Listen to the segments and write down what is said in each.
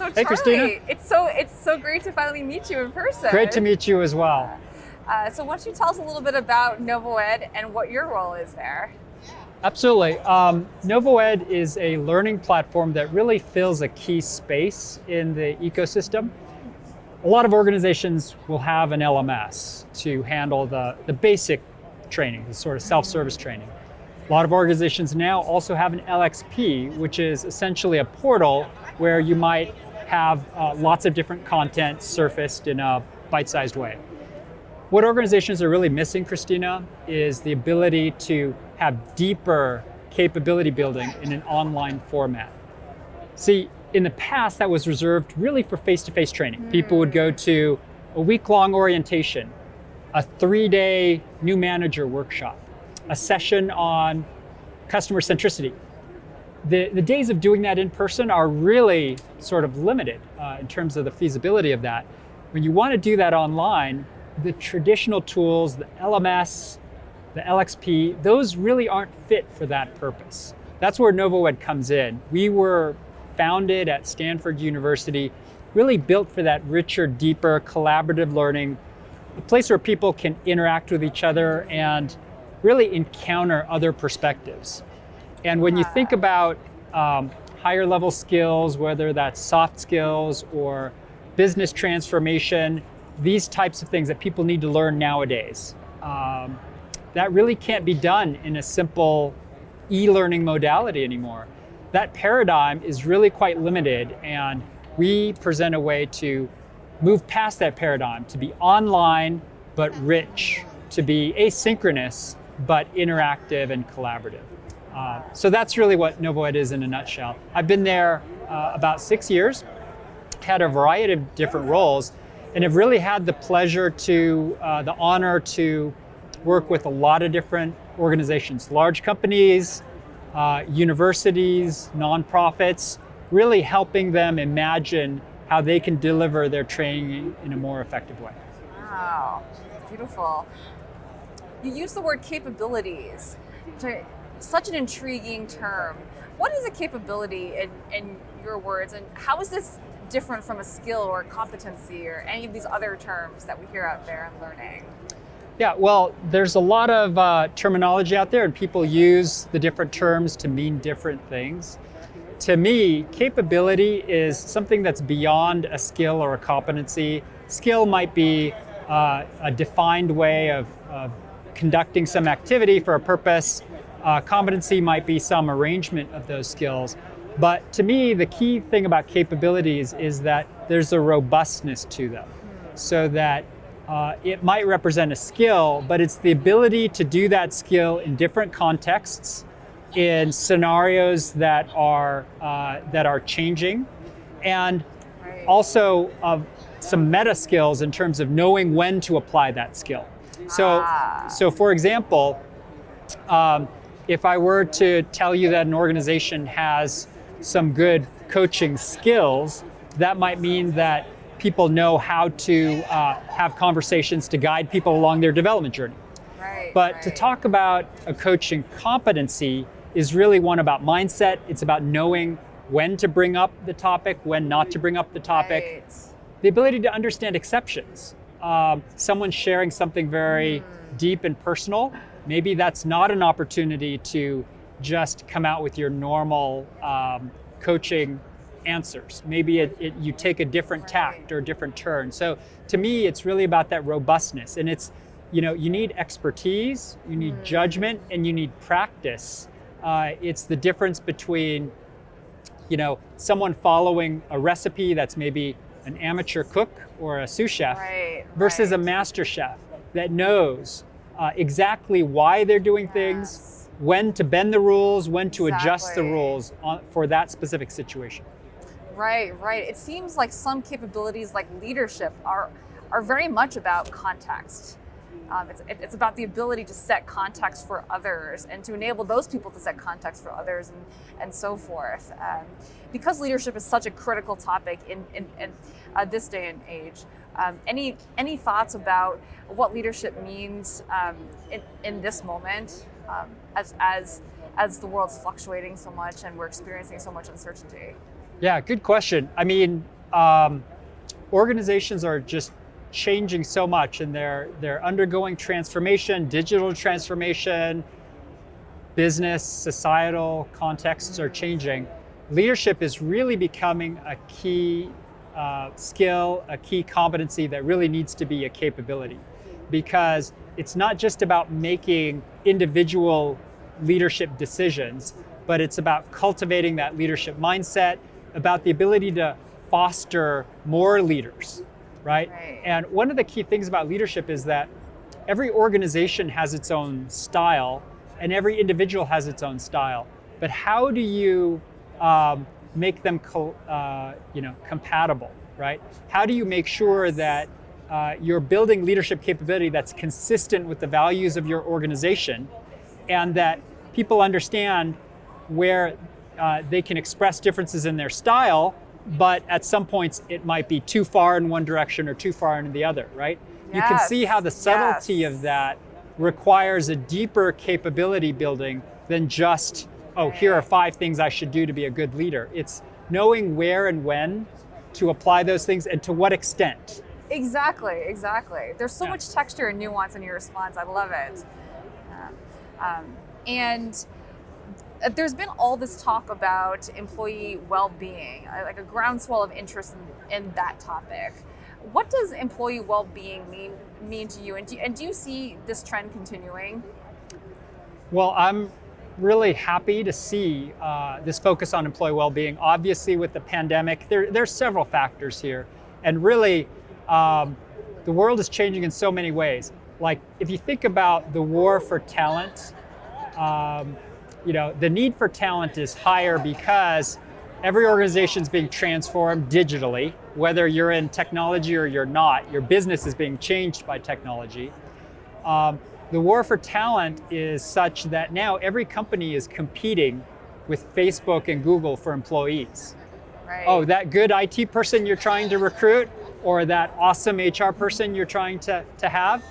So Hey, Charlie, Christina. it's so great to finally meet you in person. Great to meet you as well. So why don't you tell us a little bit about NovoEd and what your role is there? Absolutely. NovoEd is a learning platform that really fills a key space in the ecosystem. A lot of organizations will have an LMS to handle the basic training, the sort of self-service training. A lot of organizations now also have an LXP, which is essentially a portal where you might have lots of different content surfaced in a bite-sized way. What organizations are really missing, Christina, is the ability to have deeper capability building in an online format. See, in the past, that was reserved really for face-to-face training. People would go to a week-long orientation, a 3-day new manager workshop, a session on customer centricity. The days of doing that in person are really sort of limited in terms of the feasibility of that. When you want to do that online, the traditional tools, the LMS, the LXP, those really aren't fit for that purpose. That's where NovoEd comes in. We were founded at Stanford University, really built for that richer, deeper, collaborative learning, a place where people can interact with each other and really encounter other perspectives. And when you think about higher level skills, whether that's soft skills or business transformation, these types of things that people need to learn nowadays, that really can't be done in a simple e-learning modality anymore. That paradigm is really quite limited, and we present a way to move past that paradigm, to be online but rich, to be asynchronous but interactive and collaborative. So that's really what NovoEd is in a nutshell. I've been there about 6 years, had a variety of different roles, and have really had the pleasure the honor to work with a lot of different organizations, large companies, universities, nonprofits, really helping them imagine how they can deliver their training in a more effective way. Wow, beautiful. You use the word capabilities, such an intriguing term. What is a capability in your words, and how is this different from a skill or a competency or any of these other terms that we hear out there in learning? Yeah, well, there's a lot of terminology out there, and people use the different terms to mean different things. To me, capability is something that's beyond a skill or a competency. Skill might be a defined way of conducting some activity for a purpose. Competency might be some arrangement of those skills. But to me, the key thing about capabilities is that there's a robustness to them, so that it might represent a skill, but it's the ability to do that skill in different contexts, in scenarios that are changing, and also some meta skills in terms of knowing when to apply that skill. So for example, if I were to tell you that an organization has some good coaching skills, that might mean that people know how to have conversations to guide people along their development journey. But to talk about a coaching competency is really one about mindset. It's about knowing when to bring up the topic, when not to bring up the topic. The ability to understand exceptions. Someone sharing something very deep and personal, maybe that's not an opportunity to just come out with your normal coaching answers. Maybe you take a different tact or a different turn. So to me, it's really about that robustness. And it's, you need expertise, you need judgment, and you need practice. It's the difference between, someone following a recipe that's maybe an amateur cook or a sous chef versus a master chef that knows exactly why they're doing things, when to bend the rules, when to adjust the rules for that specific situation. Right. It seems like some capabilities like leadership are very much about context. It's about the ability to set context for others and to enable those people to set context for others and so forth. Because leadership is such a critical topic in this day and age, any thoughts about what leadership means in this moment as the world's fluctuating so much and we're experiencing so much uncertainty? Yeah, good question. I mean, organizations are just changing so much, and they're undergoing transformation, digital transformation, business, societal contexts are changing. Leadership is really becoming a key skill, a key competency that really needs to be a capability, because it's not just about making individual leadership decisions, but it's about cultivating that leadership mindset, about the ability to foster more leaders, right? And one of the key things about leadership is that every organization has its own style and every individual has its own style. But how do you make them compatible, right? How do you make sure that you're building leadership capability that's consistent with the values of your organization, and that people understand where they can express differences in their style, but at some points it might be too far in one direction or too far in the other, right? Yes. You can see how the subtlety of that requires a deeper capability building than just, oh, here are 5 things I should do to be a good leader. It's knowing where and when to apply those things and to what extent. Exactly. There's so much texture and nuance in your response. I love it. And there's been all this talk about employee well-being, like a groundswell of interest in that topic. What does employee well-being mean to you? And do you see this trend continuing? Well, I'm really happy to see this focus on employee well-being. Obviously, with the pandemic, there's several factors here. And really, the world is changing in so many ways. Like, if you think about the war for talent, the need for talent is higher because every organization is being transformed digitally. Whether you're in technology or you're not, your business is being changed by technology. The war for talent is such that now every company is competing with Facebook and Google for employees. Right. Oh, that good IT person you're trying to recruit, or that awesome HR person you're trying to have,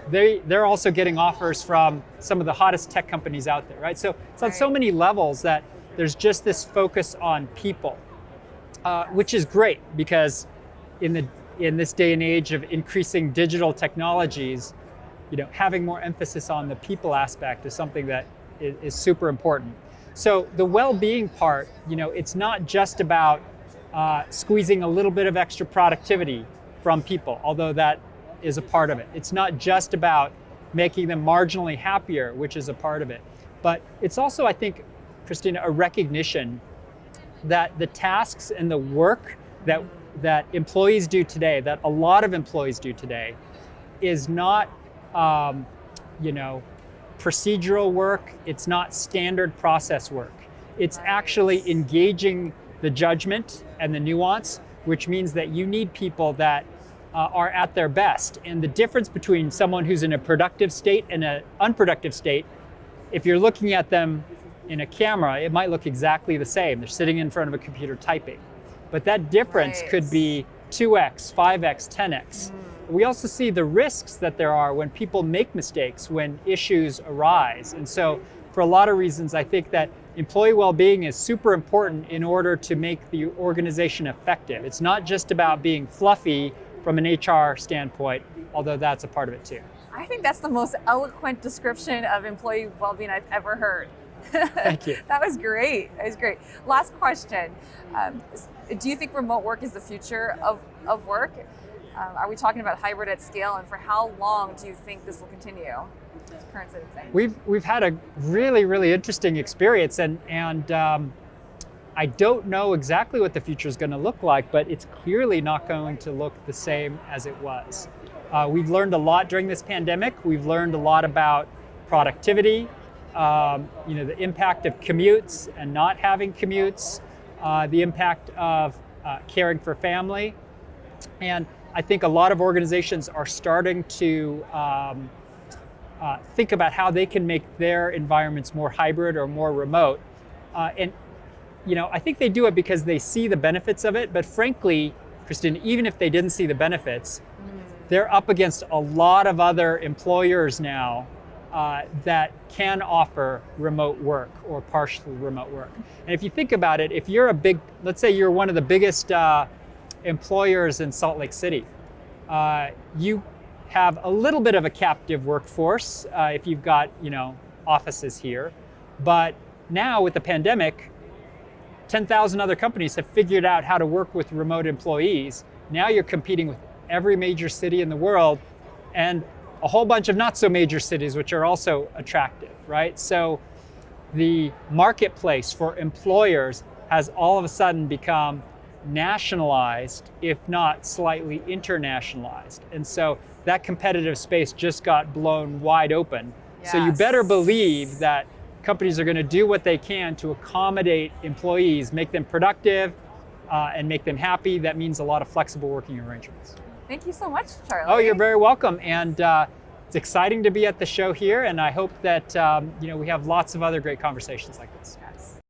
they're also getting offers from some of the hottest tech companies out there, right? So it's on so many levels that there's just this focus on people, which is great, because in this day and age of increasing digital technologies, having more emphasis on the people aspect is something that is super important. So the well-being part, it's not just about squeezing a little bit of extra productivity from people, although that is a part of it. It's not just about making them marginally happier, which is a part of it. But it's also, I think, Christina, a recognition that the tasks and the work that employees do today, that a lot of employees do today, is not procedural work. It's not standard process work. It's actually engaging the judgment and the nuance, which means that you need people that are at their best. And the difference between someone who's in a productive state and an unproductive state, if you're looking at them in a camera, it might look exactly the same. They're sitting in front of a computer typing. But that difference could be 2x, 5x, 10x. We also see the risks that there are when people make mistakes, when issues arise. And so for a lot of reasons, I think that employee well-being is super important in order to make the organization effective. It's not just about being fluffy from an HR standpoint, although that's a part of it too. I think that's the most eloquent description of employee well-being I've ever heard. Thank you. That was great. Last question. Do you think remote work is the future of work? Are we talking about hybrid at scale, and for how long do you think this will continue? Current state of things. We've had a really, really interesting experience, and I don't know exactly what the future is going to look like, but it's clearly not going to look the same as it was. We've learned a lot during this pandemic. We've learned a lot about productivity, the impact of commutes and not having commutes, the impact of caring for family. And I think a lot of organizations are starting to think about how they can make their environments more hybrid or more remote. I think they do it because they see the benefits of it. But frankly, Christine, even if they didn't see the benefits, they're up against a lot of other employers now that can offer remote work or partial remote work. And if you think about it, if you're let's say you're one of the biggest employers in Salt Lake City, you have a little bit of a captive workforce if you've got offices here. But now with the pandemic, 10,000 other companies have figured out how to work with remote employees. Now you're competing with every major city in the world and a whole bunch of not so major cities, which are also attractive, right? So the marketplace for employers has all of a sudden become nationalized, if not slightly internationalized. And so that competitive space just got blown wide open. Yes. So you better believe that companies are going to do what they can to accommodate employees, make them productive, and make them happy. That means a lot of flexible working arrangements. Thank you so much, Charlie. Oh, you're very welcome. And it's exciting to be at the show here, and I hope that we have lots of other great conversations like this. Yes.